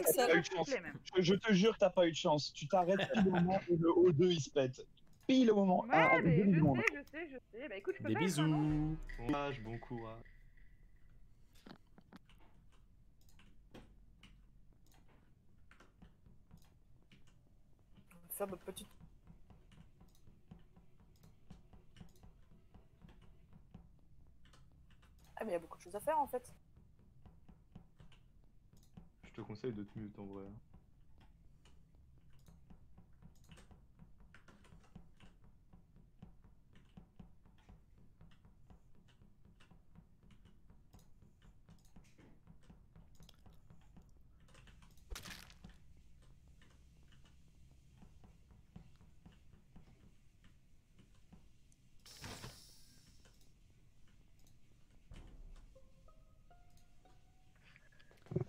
T'as pas eu de chance. Je te jure, t'as pas eu de chance. Tu t'arrêtes pile au moment où le O2 il se pète. Pile au moment. Ouais, mais je sais. Bah écoute, je peux Des pas être un an. bisous. Bon courage. On va faire notre petite. Ah, mais il y a beaucoup de choses à faire en fait. Je te conseille de te mute en vrai.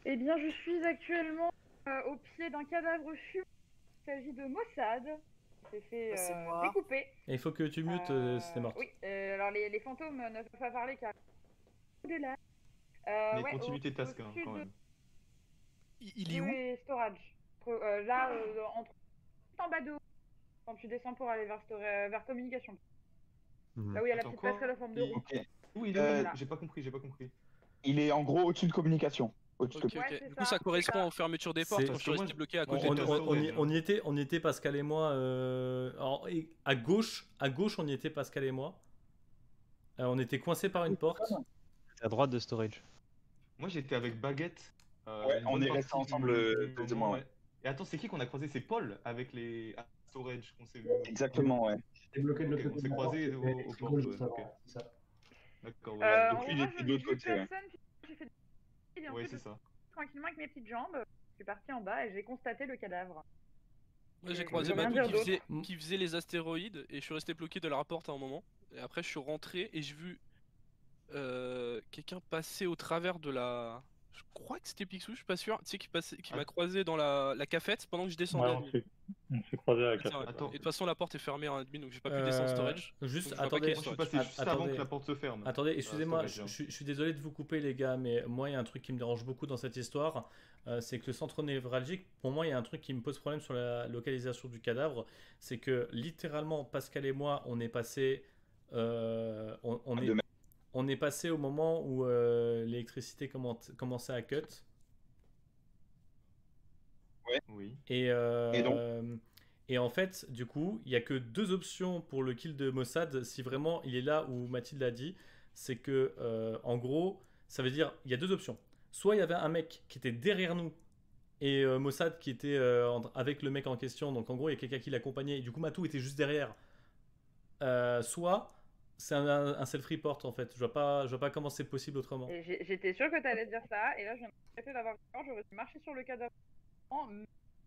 Eh bien, je suis actuellement au pied d'un cadavre fumé. Il s'agit de Mossad. Il s'est fait découper. Et il faut que tu mutes, c'était mort. Oui, alors les fantômes ne peuvent pas parler car de là. Mais ouais, continue tes tasks hein, quand même. Il est où? Oui, storage. Là, en bas de haut, quand tu descends pour aller vers communication. Là où il y a la petite passerelle en forme de roue. Où il est J'ai pas compris. Il est en gros au-dessus de communication. Ok. Du coup, ça correspond aux fermetures des portes quand je suis resté bloqué à côté. On y était Pascal et moi. Alors, à gauche, on y était Pascal et moi. On était coincés par une porte. À droite de storage. Moi j'étais avec Baguette. Ouais, on est restés ensemble de moi. Ouais. Et attends, c'est qui qu'on a croisé? C'est Paul avec les storage qu'on s'est vu. Exactement, ouais. J'étais bloqué de l'autre côté. On s'est croisés au port. C'est ça. D'accord. Donc lui il était de l'autre côté. J'ai fait oui, c'est ça. Tranquillement avec mes petites jambes, je suis parti en bas et j'ai constaté le cadavre. Moi j'ai croisé Matou qui faisait les astéroïdes et je suis resté bloqué de la porte à un moment. Et après je suis rentré et j'ai vu quelqu'un passer au travers de la... Je crois que c'était Picsou, je suis pas sûr. Tu sais, qui m'a croisé dans la cafette pendant que je descendais. Ouais, on s'est croisé à la cafette. Et de toute façon la porte est fermée en admin donc j'ai pas pu descendre storage. Juste, attendez, je suis passé juste avant que la porte se ferme. Attendez, excusez-moi, je suis désolé de vous couper les gars, mais moi il y a un truc qui me dérange beaucoup dans cette histoire, c'est que le centre névralgique, pour moi il y a un truc qui me pose problème sur la localisation du cadavre, c'est que littéralement Pascal et moi on est passé, on est passé au moment où l'électricité commençait à cut. Ouais. Oui. Et en fait, du coup, il n'y a que deux options pour le kill de Mossad, si vraiment il est là où Mathilde a dit. C'est que, en gros, ça veut dire, il y a deux options. Soit il y avait un mec qui était derrière nous, et Mossad qui était avec le mec en question, donc en gros, il y a quelqu'un qui l'accompagnait, et du coup, Matou était juste derrière. Soit c'est un self-report, en fait. Je vois pas comment c'est possible autrement. J'étais sûre que tu allais dire ça, et là, je viens de d'avoir peur, j'aurais dû marcher sur le cadavre,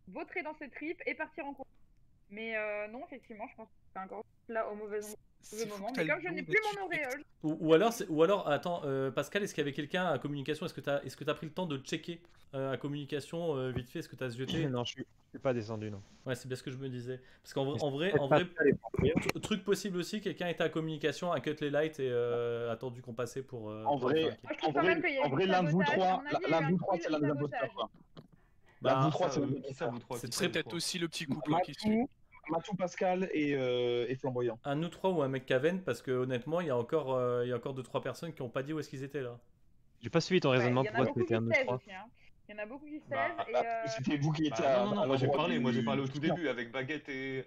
vautrer dans ses tripes et partir en cours. Mais non, effectivement, je pense que c'est encore là au mauvais moment. Mais comme je n'ai plus mon auréole. Ou alors, attends, Pascal, est-ce qu'il y avait quelqu'un à communication? Est-ce que tu as pris le temps de checker à communication vite fait? Est-ce que tu as jeté? Non, je suis pas descendu, non. Ouais, c'est bien ce que je me disais. Parce qu'en vrai, truc possible aussi, quelqu'un était à communication, a cut les lights et attendu qu'on passait pour. En vrai, l'un de vous trois, c'est l'un des imposteurs. Bah, vous trois, c'est Ce serait peut-être aussi le petit couple qui suit. Matou, Pascal et Flamboyant. Un nous trois ou un mec Caven, parce que honnêtement, il y a encore 2-3 personnes qui n'ont pas dit où est-ce qu'ils étaient là. J'ai pas suivi ton raisonnement, pourquoi c'était un nous trois. Il y en a beaucoup qui se taisent. C'était vous qui étiez non, moi j'ai parlé au tout début avec Baguette et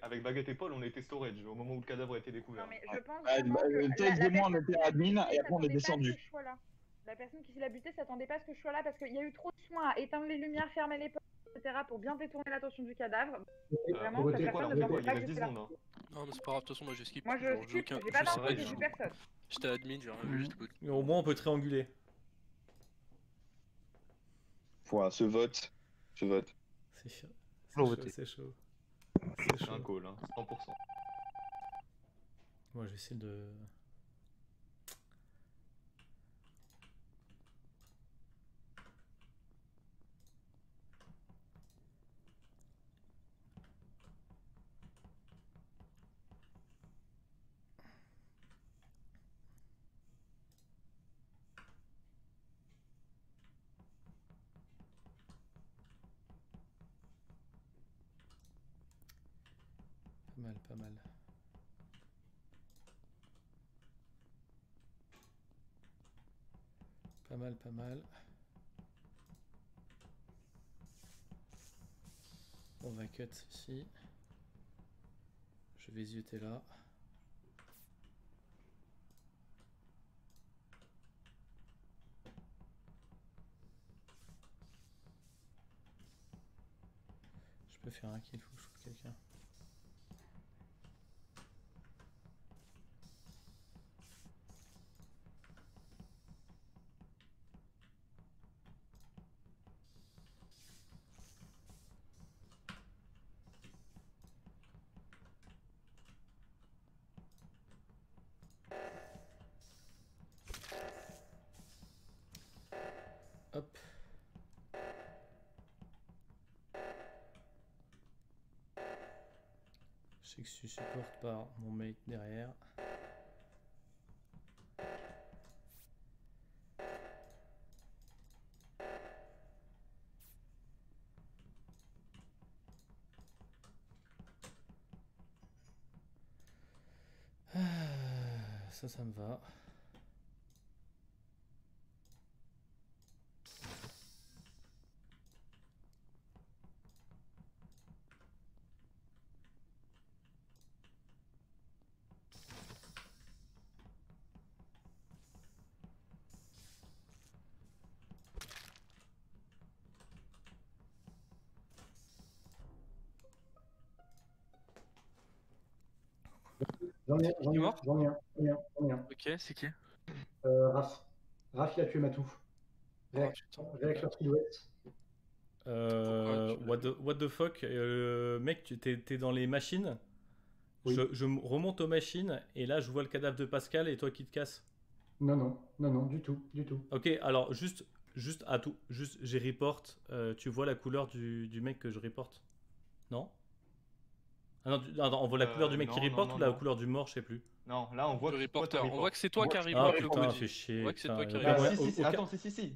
Paul, on était storage au moment où le cadavre a été découvert. Non, mais je pense que Tex et moi on était admin et après on est descendu. La personne qui l'a buté s'attendait pas à ce que je sois là parce qu'il y a eu trop de soins à éteindre les lumières, fermer les portes, etc. pour bien détourner l'attention du cadavre. Vraiment, cette personne ne pensait pas que j'étais là. Non, mais c'est pas grave, de toute façon, moi je skip. Moi je skip, j'ai pas d'infos, j'ai vu personne. J'étais admin, j'ai rien vu, juste écoute. Au moins on peut trianguler. Voilà, ce vote. C'est chaud. C'est chaud. C'est un call, hein, 100%. Moi je vais essayer de... mal, pas mal. Pas mal, pas mal. On va cut ici. Je vais zioter là. Je peux faire un kill, faut que je trouve quelqu'un. Hop. Je sais que je suis support par mon mate derrière. Ça me va. J'en ai un. Ok, c'est qui? Raph. Raph, il a tué Matou. Réacteur Sud-Ouest. What the fuck, mec, t'es dans les machines. Oui. Je remonte aux machines et là je vois le cadavre de Pascal et toi qui te casses. Non, du tout. Ok, alors juste j'ai report. Tu vois la couleur du mec que je reporte? Non? Ah non, on voit la couleur du mec qui reporte ou la couleur du mort, je sais plus. Non, là on voit Le que reporter. On voit que c'est toi qui as Ah report le putain, body. fait chier. On voit que c'est toi qui as putain, report. Attends,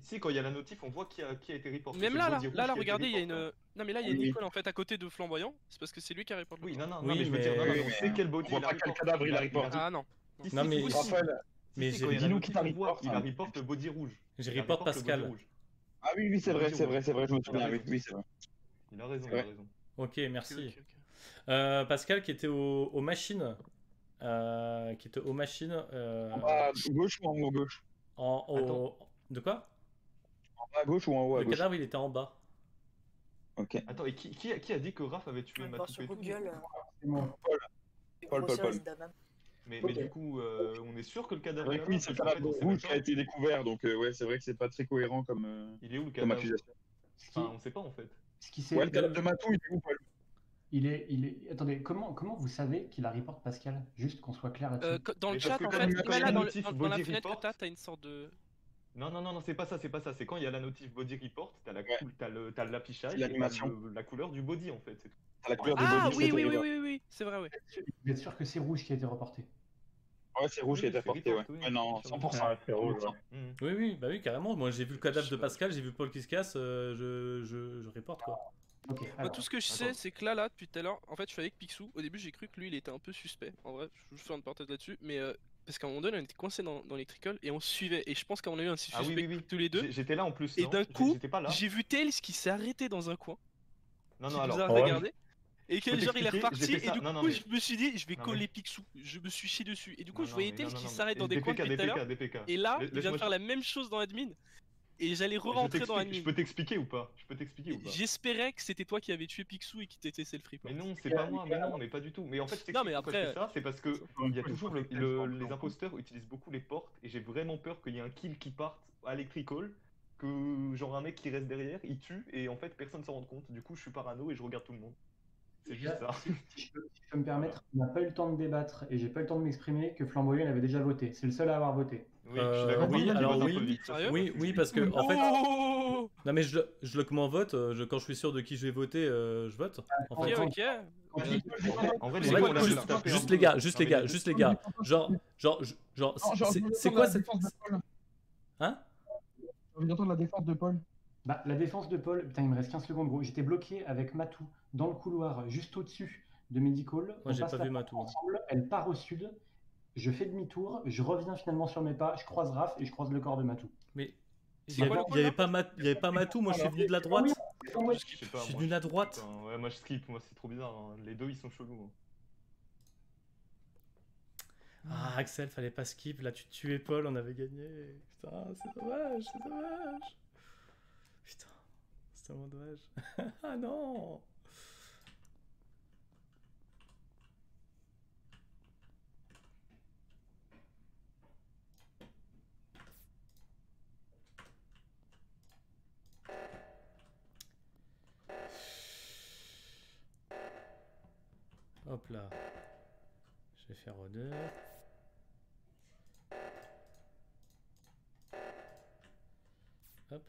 si, quand il y a la notif, on voit qui a été reporté. Même C'est là, le body rouge qui a été regardez, il y a reporté. une. Non, mais là, il y a Nicole en fait à côté de Flamboyant. C'est parce que c'est lui qui a report. Oui, non, Oui, mais je veux mais- dire, Oui, on mais sait quel body on voit pas quel cadavre il a reporté. Ah non. Non, mais- Raphaël, Mais quand il y a la dis-nous qui notif, t'a on voit, report, il hein. a report le body rouge. J'ai Il a report report le body Pascal. rouge. ah oui, c'est vrai, je me souviens, oui, c'est vrai. Il a raison, C'est il a vrai. raison. Ok, merci. Ok. Pascal qui était aux machines. Qui était aux machines. En bas à gauche ou en haut à gauche? De quoi? En bas à gauche ou en haut à Le gauche? cadavre il était en bas. Ok. Attends, et qui a dit que Raph avait tué On va Matou sur et tout? Google. C'est moi. Paul. Mais Ok. du coup, on est sûr que le cadavre est Oui, là-bas, c'est le parce qu'en cadavre fait, on sait rouge même qui a été découvert, donc ouais, c'est vrai que c'est pas très cohérent comme Il est où le comme cadavre? accusation. Enfin, on sait pas en fait. Ce qui s'est. Ouais, le cadavre de Matou, il est où, Paul? Il est. Attendez, comment vous savez qu'il a report Pascal? Juste qu'on soit clair là-dessus. Dans le Mais chat, parce que en quand fait, il y a là, la dans notif la body fenêtre report- que t'as une sorte de. Non, c'est pas ça, c'est quand il y a la notif body report, t'as t'as l'affichage et l'animation. t'as la couleur du body en fait. C'est tout. À la couleur du Ah body, oui, c'est oui, terrible. oui, c'est vrai, oui. Vous êtes sûr que c'est rouge qui a été reporté? Ouais, c'est rouge qui a été c'est apporté, ouais. report, oui. Ouais, non, 100%. Ah, c'est rouge, ouais. Mhm. Oui, bah oui, carrément. Moi j'ai vu le cadavre de Pascal, j'ai vu Paul qui se casse, je reporte quoi. Ok, Moi, alors. tout ce que je sais, c'est que là, depuis tout à l'heure, en fait, je suis avec Picsou. Au début, j'ai cru que lui, il était un peu suspect. En vrai, je fais une parenthèse là-dessus. Mais parce qu'à un moment donné, on était coincés dans l'électrical et on se suivait. Et je pense qu'on a eu un suspect Ah oui. tous les deux. J'étais là en plus. Et non d'un coup, j'étais pas là. j'ai vu Tails qui s'est arrêté dans un coin, Non, qui non, nous alors. a ouais. regardé. Et que peux genre il est t'expliquer, reparti j'ai fait et ça. du Non, non, coup mais- je me suis dit je vais Non, coller mais- Picsou, je me suis chié dessus et du coup Non, je non, voyais mais Tails non, non, qui non, s'arrête mais- dans des coins depuis tout à l'heure DPK. et là il vient de Laisse-moi- faire la même chose dans admin et j'allais Je re-rentrer dans t'explique, admin. je peux t'expliquer ou pas? J'espérais que c'était toi qui avais tué Picsou et qui t'étais self-report. Mais non, c'est pas moi, mais pas du tout. Mais en fait, je Non, mais t'explique pourquoi je après- fais ça, c'est parce que il y a toujours les imposteurs utilisent beaucoup les portes et j'ai vraiment peur qu'il y ait un kill qui parte à Electrical, que genre un mec qui reste derrière, il tue et en fait personne s'en rend compte. Du coup, je suis parano et je regarde tout le monde. C'est juste ça. Si je peux me permettre, on n'a pas eu le temps de débattre et j'ai pas eu le temps de m'exprimer que Flamboyant il avait déjà voté. C'est le seul à avoir voté. Oui, je suis d'accord. oui, Par contre, alors il vote un oui. peu vite, ça, Sérieux c'est- Oui, parce que en fait. Oh Non mais je lock mon vote, quand je suis sûr de qui je vais voter, je vote. En Ok, fait. ok. En vrai, C'est les quoi, gars, on a juste, tapé un juste peu. les gars, Non, juste mais les gars, juste les gars. Genre, c'est quoi cette... Hein? J'ai envie d'entendre la défense de Paul. Bah, la défense de Paul, putain, il me reste 15 secondes, gros. J'étais bloqué avec Matou dans le couloir, juste au-dessus de Medical. Moi, j'ai pas vu Matou. Ensemble, elle part au sud. Je fais demi-tour, je reviens finalement sur mes pas, je croise Raph et je croise le corps de Matou. Mais il y avait pas Matou, moi je suis venu de la droite. Je sais pas, Je suis moi, venu de la droite. Ouais, moi je skip, moi c'est trop bizarre. Hein. Les deux ils sont chelous. Hein. Ah, Axel, fallait pas skip. Là, tu tuais Paul, on avait gagné. Putain, c'est dommage, c'est dommage. Putain, c'est tellement dommage. Ah non. Hop là. Je vais faire odeur. Hop.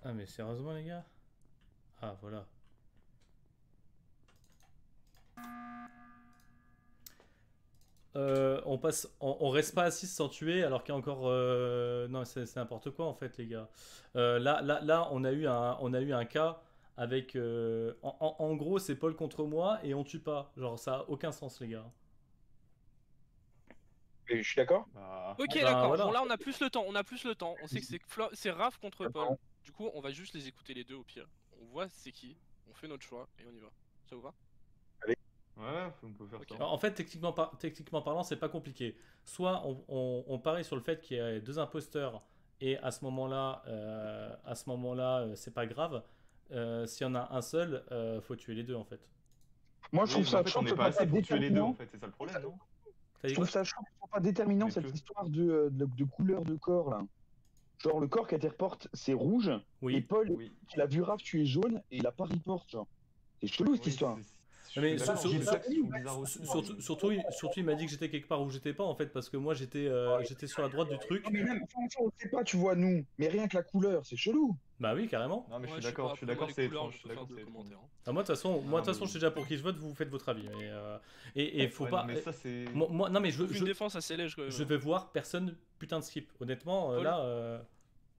Ah mais sérieusement les gars? Ah voilà. On reste pas à 6 sans tuer alors qu'il y a encore... Non c'est n'importe quoi en fait les gars. Là on a eu un cas avec... En gros c'est Paul contre moi et on tue pas. Genre ça a aucun sens les gars. Je suis d'accord. Ok, d'accord. Voilà. Bon, là, on a plus le temps. On sait que c'est Raph contre Paul. Du coup, on va juste les écouter les deux au pire. On voit c'est qui. On fait notre choix et on y va. Ça vous va? Allez. Ouais, on peut faire ça. Alors, en fait, techniquement parlant, c'est pas compliqué. Soit on parie sur le fait qu'il y a 2 imposteurs et à ce moment-là, c'est pas grave. S'il y en a un seul, faut tuer les deux en fait. Moi, je trouve ça. On n'est pas assez pour tuer les deux en fait. C'est ça le problème, non? Je trouve ça pas déterminant cette histoire de couleur de corps là. Genre le corps qui a été report c'est rouge et Paul qui l'a vu Raph tuer jaune et il a pas report genre. C'est chelou cette histoire. Mais surtout il m'a dit que j'étais quelque part où j'étais pas en fait parce que moi j'étais sur la droite du truc. Non, mais même on sait pas tu vois nous mais rien que la couleur c'est chelou. Bah oui carrément. Non mais je suis d'accord c'est étrange. Moi de toute façon je sais déjà pour qui je vote, vous faites votre avis et faut pas. Mais ça c'est. Moi non mais je une défense assez lège quand même. Je vais voir personne putain de skip honnêtement là.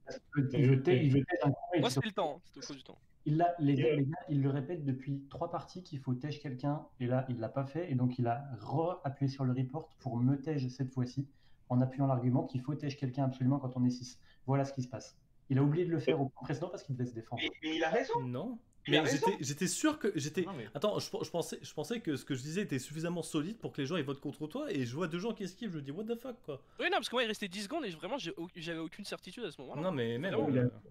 Moi c'est le temps, c'est au cours du temps. Les gars, il le répète depuis 3 parties qu'il faut tège quelqu'un, et là, il l'a pas fait, et donc il a re-appuyé sur le report pour me tège cette fois-ci, en appuyant l'argument qu'il faut tège quelqu'un absolument quand on est 6. Voilà ce qui se passe. Il a oublié de le faire au précédent parce qu'il devait se défendre. Mais il a raison. Non. Mais j'étais sûr que j'étais. Attends, je pensais que ce que je disais était suffisamment solide pour que les gens ils votent contre toi et je vois 2 gens qui esquivent, je me dis what the fuck quoi. Oui non parce que moi il restait 10 secondes et vraiment j'avais aucune certitude à ce moment-là. Non mais même.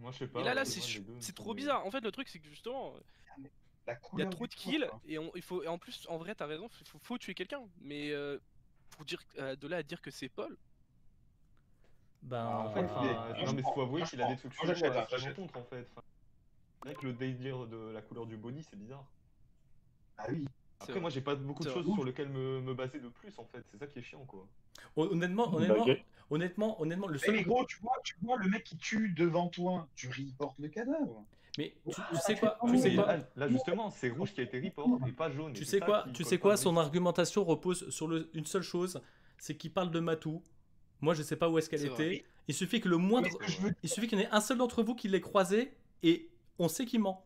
Moi je sais pas. Et là c'est trop bizarre. En fait le truc c'est que justement il y a trop de kills et en plus en vrai t'as raison faut tuer quelqu'un mais pour dire de là à dire que c'est Paul. Ben en fait non mais faut avouer qu'il a des trucs sur sa rencontre en fait. Avec le délire de la couleur du body, c'est bizarre. Ah oui. Après, moi, j'ai pas beaucoup de choses sur lesquelles me baser de plus, en fait. C'est ça qui est chiant, quoi. Honnêtement, le seul. Mais gros, tu vois le mec qui tue devant toi, tu reportes le cadavre. Mais tu sais quoi, Là, justement, c'est rouge qui a été report et pas jaune. Tu sais quoi, son argumentation repose sur une seule chose, c'est qu'il parle de Matou. Moi, je sais pas où est-ce qu'elle était. Il suffit que il suffit qu'il y en ait un seul d'entre vous qui l'ait croisé et on sait qu'il ment.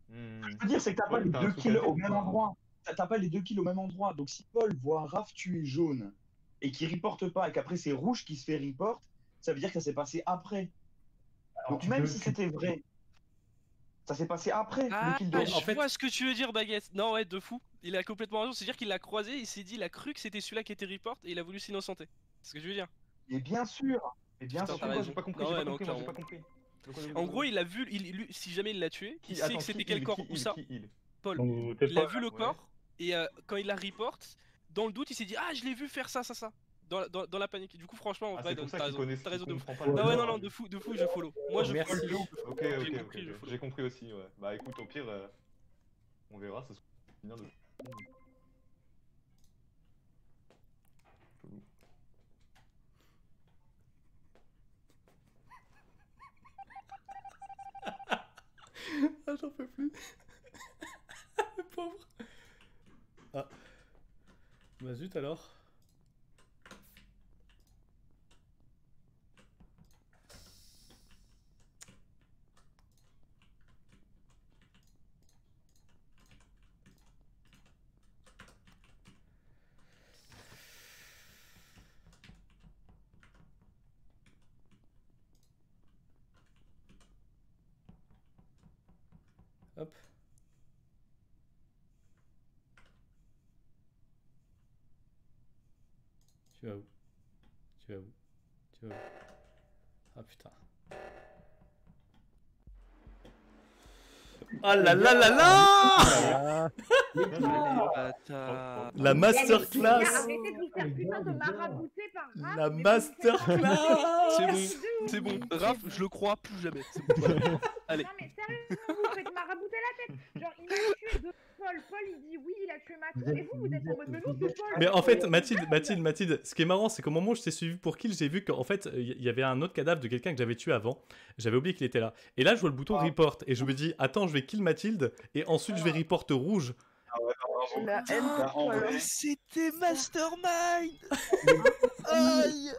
Ce que je veux dire, c'est que t'as pas les 2 kills au même endroit. T'as pas les 2 kills au même endroit. Donc si Paul voit Raph tuer jaune et qu'il reporte pas et qu'après c'est rouge qui se fait report, ça veut dire que ça s'est passé après. Donc même si c'était vrai, ça s'est passé après le kill de Raph. Je vois ce que tu veux dire, Baguette. Non ouais, de fou. Il a complètement raison. C'est-à-dire qu'il l'a croisé, il s'est dit, il a cru que c'était celui-là qui était report et il a voulu s'innocenter. C'est ce que je veux dire. Et bien sûr. Et bien sûr. J'ai pas compris. J'ai pas compris. En gros, il a vu, si jamais il l'a tué, il sait que c'était quel corps ou ça. Paul, il a vu le corps et quand il la report, dans le doute, il s'est dit ah je l'ai vu faire ça. Dans la panique. Du coup, franchement, t'as raison de fou. Ah ouais non de fou, je follow. Moi je follow. Ok, j'ai compris aussi. Ouais. Bah écoute, au pire, on verra. Ça sera bien de. Ah, j'en peux plus. Le pauvre. Ah. Bah zut alors. Hop. Tu vas où? Tu vas où? Tu vas où? Ah putain. Oh là là là là! La masterclass! Arrêtez de vous faire putain de marabouter par Raph. La masterclass! C'est bon, Raph, je le crois plus jamais. C'est bon, voilà. Allez. Non mais sérieusement, vous faites marabouter la tête. Genre, il a tué deux Paul. Paul, il dit oui, il a tué Mathilde. Et vous êtes en mode, mais non, c'est Paul. Mais en fait, Mathilde, ce qui est marrant, c'est qu'au moment où je t'ai suivi pour kill, j'ai vu qu'en fait, il y avait un autre cadavre de quelqu'un que j'avais tué avant. J'avais oublié qu'il était là. Et là, je vois le bouton report. Et je me dis, attends, je vais kill Mathilde. Et ensuite, je vais report rouge. C'était Mastermind. Aïe.